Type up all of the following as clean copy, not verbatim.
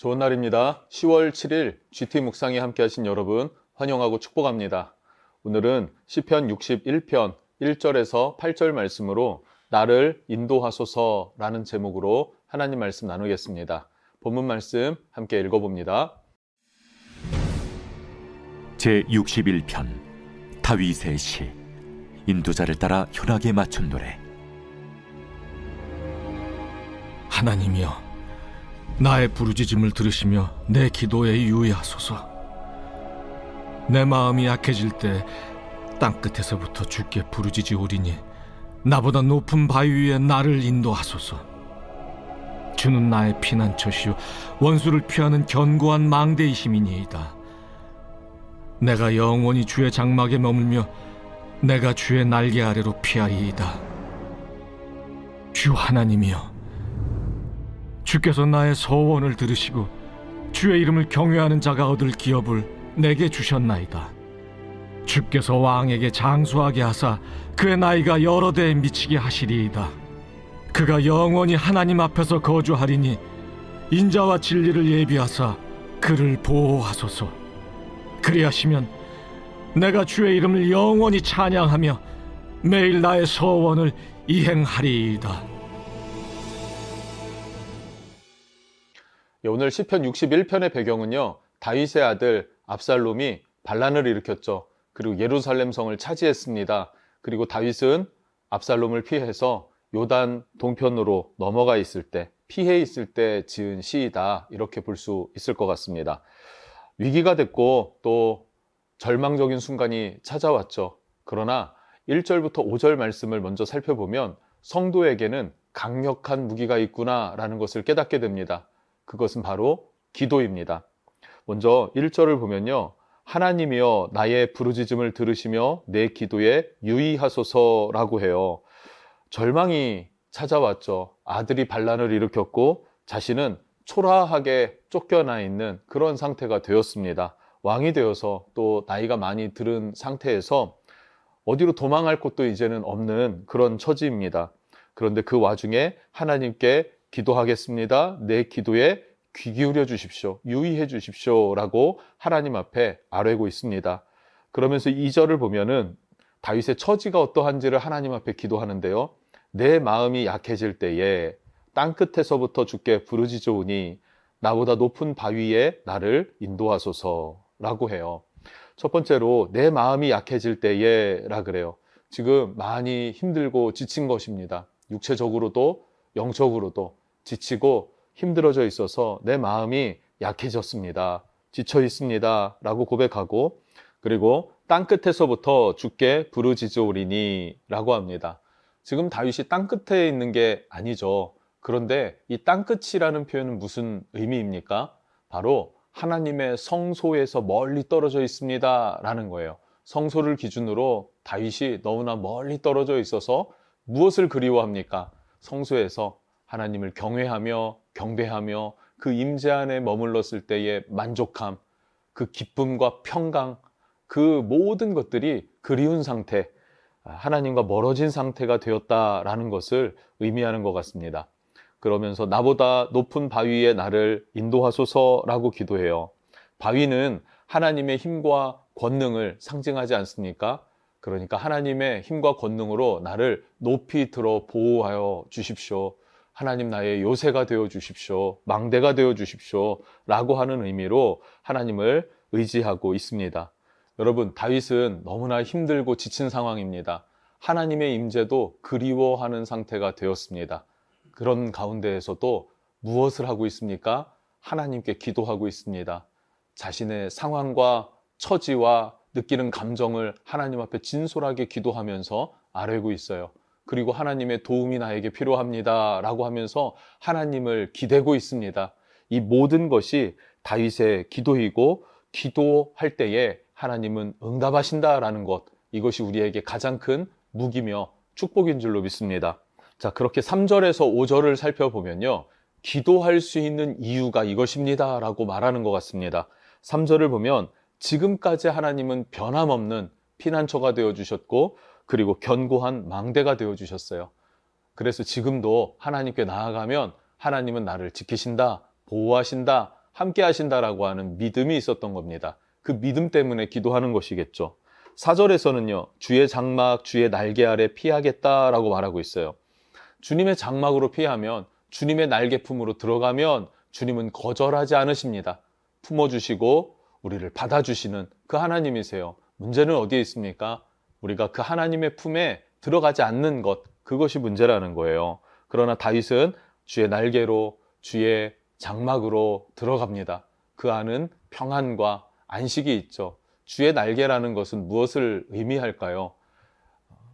좋은 날입니다. 10월 7일 GT 묵상에 함께 하신 여러분 환영하고 축복합니다. 오늘은 시편 61편 1절에서 8절 말씀으로 나를 인도하소서라는 제목으로 하나님 말씀 나누겠습니다. 본문 말씀 함께 읽어봅니다. 제61편 다윗의 시. 인도자를 따라 현악에 맞춘 노래. 하나님이여, 나의 부르짖음을 들으시며 내 기도에 유의하소서. 내 마음이 약해질 때 땅끝에서부터 주께 부르짖으오리니 나보다 높은 바위 위에 나를 인도하소서. 주는 나의 피난처시요 원수를 피하는 견고한 망대이심이니이다. 내가 영원히 주의 장막에 머물며 내가 주의 날개 아래로 피하리이다. 주 하나님이여, 주께서 나의 서원을 들으시고 주의 이름을 경외하는 자가 얻을 기업을 내게 주셨나이다. 주께서 왕에게 장수하게 하사 그의 나이가 여러 대에 미치게 하시리이다. 그가 영원히 하나님 앞에서 거주하리니 인자와 진리를 예비하사 그를 보호하소서. 그리하시면 내가 주의 이름을 영원히 찬양하며 매일 나의 서원을 이행하리이다. 오늘 시편 61편의 배경은요, 다윗의 아들 압살롬이 반란을 일으켰죠. 그리고 예루살렘 성을 차지했습니다. 그리고 다윗은 압살롬을 피해서 요단 동편으로 넘어가 있을 때, 피해 있을 때 지은 시이다, 이렇게 볼 수 있을 것 같습니다. 위기가 됐고 또 절망적인 순간이 찾아왔죠. 그러나 1절부터 5절 말씀을 먼저 살펴보면 성도에게는 강력한 무기가 있구나라는 것을 깨닫게 됩니다. 그것은 바로 기도입니다. 먼저 1절을 보면요, 하나님이여 나의 부르짖음을 들으시며 내 기도에 유의하소서라고 해요. 절망이 찾아왔죠. 아들이 반란을 일으켰고 자신은 초라하게 쫓겨나 있는 그런 상태가 되었습니다. 왕이 되어서 또 나이가 많이 들은 상태에서 어디로 도망할 곳도 이제는 없는 그런 처지입니다. 그런데 그 와중에 하나님께 기도하겠습니다. 내 기도에 귀 기울여 주십시오. 유의해 주십시오. 라고 하나님 앞에 아뢰고 있습니다. 그러면서 2절을 보면은 다윗의 처지가 어떠한지를 하나님 앞에 기도하는데요. 내 마음이 약해질 때에 땅끝에서부터 주께 부르짖으오니 나보다 높은 바위에 나를 인도하소서라고 해요. 첫 번째로 내 마음이 약해질 때에라 그래요. 지금 많이 힘들고 지친 것입니다. 육체적으로도 영적으로도 지치고 힘들어져 있어서 내 마음이 약해졌습니다. 지쳐 있습니다. 라고 고백하고, 그리고 땅끝에서부터 주께 부르짖으오리니 라고 합니다. 지금 다윗이 땅끝에 있는 게 아니죠. 그런데 이 땅끝이라는 표현은 무슨 의미입니까? 바로 하나님의 성소에서 멀리 떨어져 있습니다 라는 거예요. 성소를 기준으로 다윗이 너무나 멀리 떨어져 있어서 무엇을 그리워합니까? 성소에서 하나님을 경외하며 경배하며 그 임재 안에 머물렀을 때의 만족함, 그 기쁨과 평강, 그 모든 것들이 그리운 상태, 하나님과 멀어진 상태가 되었다라는 것을 의미하는 것 같습니다. 그러면서 나보다 높은 바위에 나를 인도하소서라고 기도해요. 바위는 하나님의 힘과 권능을 상징하지 않습니까? 그러니까 하나님의 힘과 권능으로 나를 높이 들어 보호하여 주십시오. 하나님 나의 요새가 되어 주십시오. 망대가 되어 주십시오. 라고 하는 의미로 하나님을 의지하고 있습니다. 여러분, 다윗은 너무나 힘들고 지친 상황입니다. 하나님의 임재도 그리워하는 상태가 되었습니다. 그런 가운데에서도 무엇을 하고 있습니까? 하나님께 기도하고 있습니다. 자신의 상황과 처지와 느끼는 감정을 하나님 앞에 진솔하게 기도하면서 아뢰고 있어요. 그리고 하나님의 도움이 나에게 필요합니다 라고 하면서 하나님을 기대고 있습니다. 이 모든 것이 다윗의 기도이고, 기도할 때에 하나님은 응답하신다라는 것, 이것이 우리에게 가장 큰 무기며 축복인 줄로 믿습니다. 자, 그렇게 3절에서 5절을 살펴보면요, 기도할 수 있는 이유가 이것입니다 라고 말하는 것 같습니다. 3절을 보면 지금까지 하나님은 변함없는 피난처가 되어주셨고, 그리고 견고한 망대가 되어주셨어요. 그래서 지금도 하나님께 나아가면 하나님은 나를 지키신다, 보호하신다, 함께 하신다라고 하는 믿음이 있었던 겁니다. 그 믿음 때문에 기도하는 것이겠죠. 4절에서는요, 주의 장막, 주의 날개 아래 피하겠다라고 말하고 있어요. 주님의 장막으로 피하면, 주님의 날개 품으로 들어가면 주님은 거절하지 않으십니다. 품어주시고 우리를 받아주시는 그 하나님이세요. 문제는 어디에 있습니까? 우리가 그 하나님의 품에 들어가지 않는 것, 그것이 문제라는 거예요. 그러나 다윗은 주의 날개로, 주의 장막으로 들어갑니다. 그 안은 평안과 안식이 있죠. 주의 날개라는 것은 무엇을 의미할까요?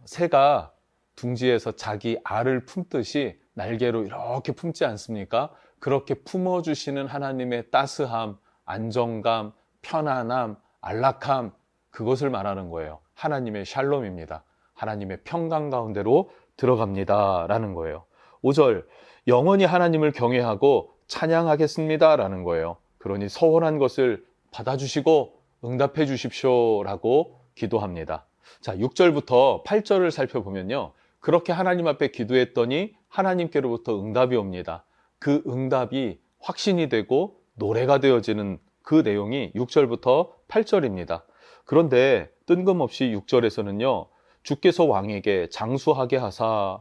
새가 둥지에서 자기 알을 품듯이 날개로 이렇게 품지 않습니까? 그렇게 품어주시는 하나님의 따스함, 안정감, 편안함, 안락함, 그것을 말하는 거예요. 하나님의 샬롬입니다. 하나님의 평강 가운데로 들어갑니다 라는 거예요. 5절, 영원히 하나님을 경외하고 찬양하겠습니다 라는 거예요. 그러니 서원한 것을 받아주시고 응답해 주십시오 라고 기도합니다. 자, 6절부터 8절을 살펴보면요, 그렇게 하나님 앞에 기도했더니 하나님께로부터 응답이 옵니다. 그 응답이 확신이 되고 노래가 되어지는 그 내용이 6절부터 8절입니다. 그런데 뜬금없이 6절에서는요, 주께서 왕에게 장수하게 하사,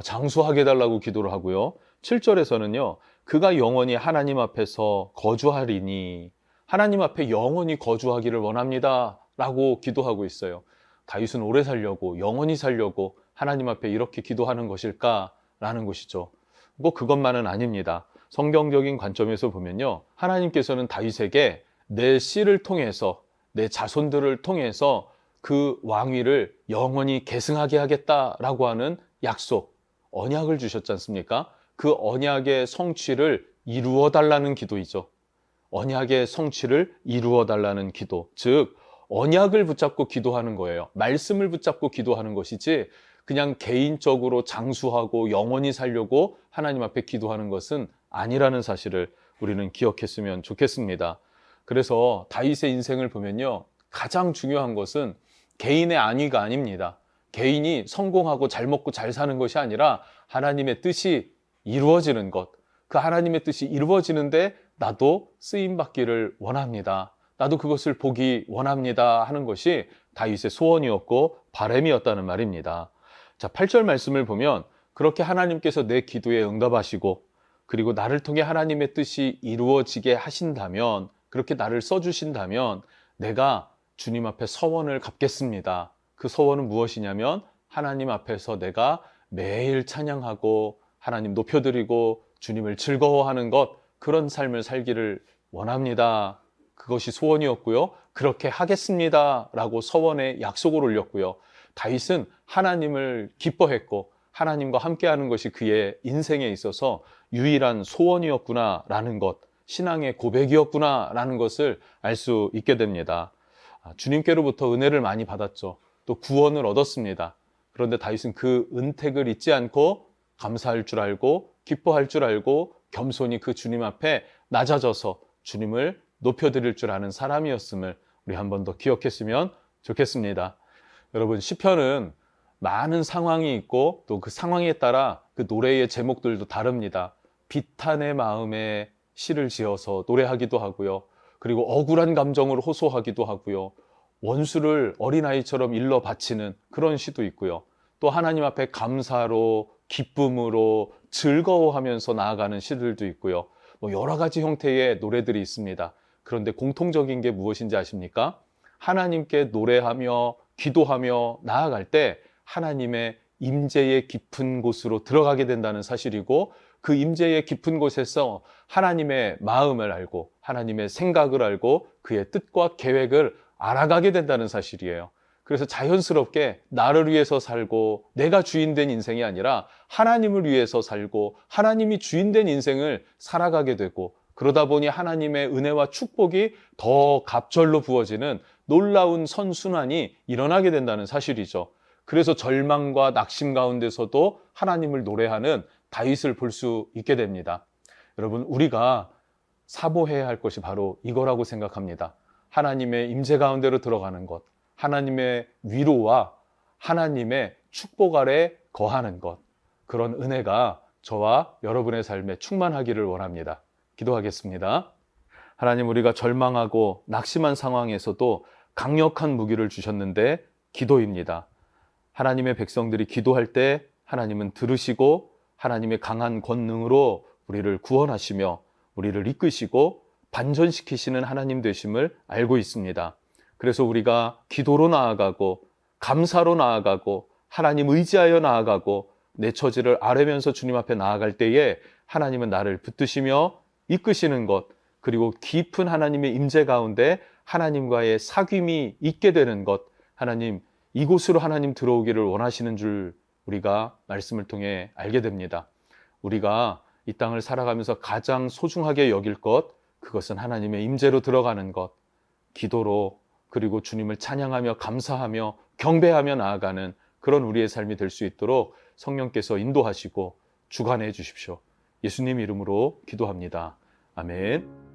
장수하게 해달라고 기도를 하고요. 7절에서는요, 그가 영원히 하나님 앞에서 거주하리니, 하나님 앞에 영원히 거주하기를 원합니다 라고 기도하고 있어요. 다윗은 오래 살려고, 영원히 살려고 하나님 앞에 이렇게 기도하는 것일까 라는 것이죠. 꼭 그것만은 아닙니다. 성경적인 관점에서 보면요, 하나님께서는 다윗에게 내 씨를 통해서, 내 자손들을 통해서 그 왕위를 영원히 계승하게 하겠다라고 하는 약속, 언약을 주셨지 않습니까? 그 언약의 성취를 이루어 달라는 기도이죠. 언약의 성취를 이루어 달라는 기도, 즉 언약을 붙잡고 기도하는 거예요. 말씀을 붙잡고 기도하는 것이지 그냥 개인적으로 장수하고 영원히 살려고 하나님 앞에 기도하는 것은 아니라는 사실을 우리는 기억했으면 좋겠습니다. 그래서 다윗의 인생을 보면요, 가장 중요한 것은 개인의 안위가 아닙니다. 개인이 성공하고 잘 먹고 잘 사는 것이 아니라 하나님의 뜻이 이루어지는 것, 그 하나님의 뜻이 이루어지는데 나도 쓰임받기를 원합니다. 나도 그것을 보기 원합니다 하는 것이 다윗의 소원이었고 바람이었다는 말입니다. 자, 8절 말씀을 보면 그렇게 하나님께서 내 기도에 응답하시고 그리고 나를 통해 하나님의 뜻이 이루어지게 하신다면, 그렇게 나를 써주신다면 내가 주님 앞에 서원을 갚겠습니다. 그 서원은 무엇이냐면 하나님 앞에서 내가 매일 찬양하고 하나님 높여드리고 주님을 즐거워하는 것, 그런 삶을 살기를 원합니다. 그것이 소원이었고요. 그렇게 하겠습니다 라고 서원에 약속을 올렸고요. 다윗은 하나님을 기뻐했고 하나님과 함께하는 것이 그의 인생에 있어서 유일한 소원이었구나 라는 것, 신앙의 고백이었구나 라는 것을 알 수 있게 됩니다. 주님께로부터 은혜를 많이 받았죠. 또 구원을 얻었습니다. 그런데 다윗은 그 은택을 잊지 않고 감사할 줄 알고 기뻐할 줄 알고 겸손히 그 주님 앞에 낮아져서 주님을 높여드릴 줄 아는 사람이었음을 우리 한 번 더 기억했으면 좋겠습니다. 여러분, 시편은 많은 상황이 있고 또 그 상황에 따라 그 노래의 제목들도 다릅니다. 비탄의 마음에 시를 지어서 노래하기도 하고요. 그리고 억울한 감정을 호소하기도 하고요. 원수를 어린아이처럼 일러 바치는 그런 시도 있고요. 또 하나님 앞에 감사로, 기쁨으로, 즐거워하면서 나아가는 시들도 있고요. 여러 가지 형태의 노래들이 있습니다. 그런데 공통적인 게 무엇인지 아십니까? 하나님께 노래하며 기도하며 나아갈 때 하나님의 임재의 깊은 곳으로 들어가게 된다는 사실이고, 그 임재의 깊은 곳에서 하나님의 마음을 알고 하나님의 생각을 알고 그의 뜻과 계획을 알아가게 된다는 사실이에요. 그래서 자연스럽게 나를 위해서 살고 내가 주인된 인생이 아니라 하나님을 위해서 살고 하나님이 주인된 인생을 살아가게 되고, 그러다 보니 하나님의 은혜와 축복이 더 갑절로 부어지는 놀라운 선순환이 일어나게 된다는 사실이죠. 그래서 절망과 낙심 가운데서도 하나님을 노래하는 다윗을 볼 수 있게 됩니다. 여러분, 우리가 사모해야 할 것이 바로 이거라고 생각합니다. 하나님의 임재 가운데로 들어가는 것, 하나님의 위로와 하나님의 축복 아래 거하는 것, 그런 은혜가 저와 여러분의 삶에 충만하기를 원합니다. 기도하겠습니다. 하나님, 우리가 절망하고 낙심한 상황에서도 강력한 무기를 주셨는데 기도입니다. 하나님의 백성들이 기도할 때 하나님은 들으시고 하나님의 강한 권능으로 우리를 구원하시며 우리를 이끄시고 반전시키시는 하나님 되심을 알고 있습니다. 그래서 우리가 기도로 나아가고 감사로 나아가고 하나님 의지하여 나아가고 내 처지를 아뢰면서 주님 앞에 나아갈 때에 하나님은 나를 붙드시며 이끄시는 것, 그리고 깊은 하나님의 임재 가운데 하나님과의 사귐이 있게 되는 것, 하나님 이곳으로 하나님 들어오기를 원하시는 줄 우리가 말씀을 통해 알게 됩니다. 우리가 이 땅을 살아가면서 가장 소중하게 여길 것, 그것은 하나님의 임재로 들어가는 것, 기도로, 그리고 주님을 찬양하며 감사하며 경배하며 나아가는 그런 우리의 삶이 될 수 있도록 성령께서 인도하시고 주관해 주십시오. 예수님 이름으로 기도합니다. 아멘.